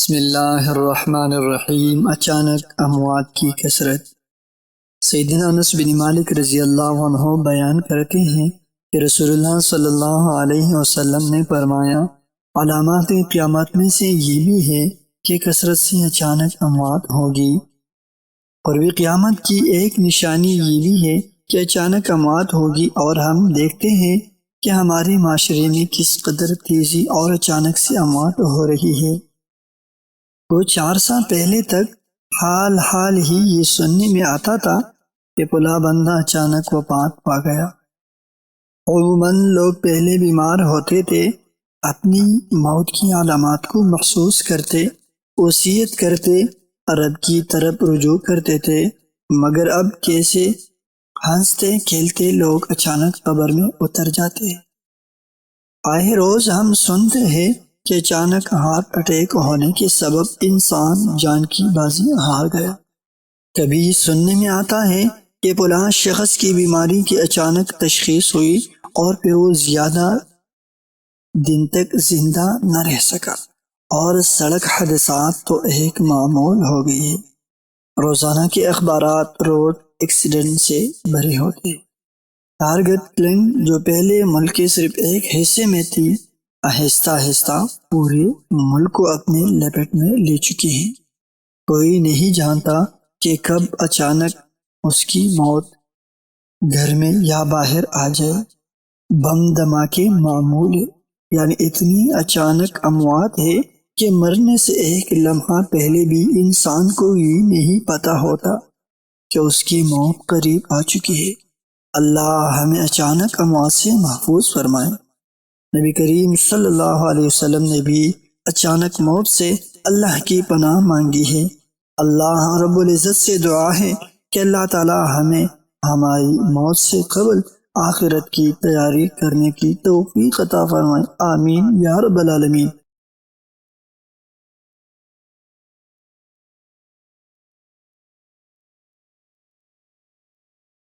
بسم اللہ الرحمن الرحیم۔ اچانک اموات کی کثرت۔ سیدنا انس بن مالک رضی اللہ عنہ بیان کرتے ہیں کہ رسول اللہ صلی اللہ علیہ وسلم نے فرمایا، علامات قیامت میں سے یہ بھی ہے کہ کثرت سے اچانک اموات ہوگی۔ قرب قیامت کی ایک نشانی یہ بھی ہے کہ اچانک اموات ہوگی، اور ہم دیکھتے ہیں کہ ہمارے معاشرے میں کس قدر تیزی اور اچانک سے اموات ہو رہی ہے۔ وہ 4 سال پہلے تک حال ہی یہ سننے میں آتا تھا کہ فلاں بندہ اچانک وفات پا گیا۔ عموماً لوگ پہلے بیمار ہوتے تھے، اپنی موت کی علامات کو محسوس کرتے، وصیت کرتے، رب کی طرف رجوع کرتے تھے، مگر اب کیسے ہنستے کھیلتے لوگ اچانک قبر میں اتر جاتے۔ آئے روز ہم سنتے ہیں کہ اچانک ہارٹ اٹیک ہونے کے سبب انسان جان کی بازی ہار گیا۔ کبھی سننے میں آتا ہے کہ فلاں شخص کی بیماری کی اچانک تشخیص ہوئی اور پھر وہ زیادہ دن تک زندہ نہ رہ سکا، اور سڑک حادثات تو ایک معمول ہو گئی ہے۔ روزانہ کے اخبارات روڈ ایکسیڈنٹ سے بھرے ہوتے۔ ٹارگٹ کلنگ جو پہلے ملک کے صرف ایک حصے میں تھی، آہستہ آہستہ پورے ملک کو اپنے لپیٹ میں لے چکی ہے۔ کوئی نہیں جانتا کہ کب اچانک اس کی موت گھر میں یا باہر آ جائے۔ بم دھماکے معمول ہے، یعنی اتنی اچانک اموات ہے کہ مرنے سے ایک لمحہ پہلے بھی انسان کو یہ نہیں پتا ہوتا کہ اس کی موت قریب آ چکی ہے۔ اللہ ہمیں اچانک اموات سے محفوظ فرمائے۔ نبی کریم صلی اللہ علیہ وسلم نے بھی اچانک موت سے اللہ کی پناہ مانگی ہے۔ اللہ رب العزت سے دعا ہے کہ اللہ تعالی ہمیں ہماری موت سے قبل آخرت کی تیاری کرنے کی توفیق عطا فرمائے۔ آمین یا رب العالمین۔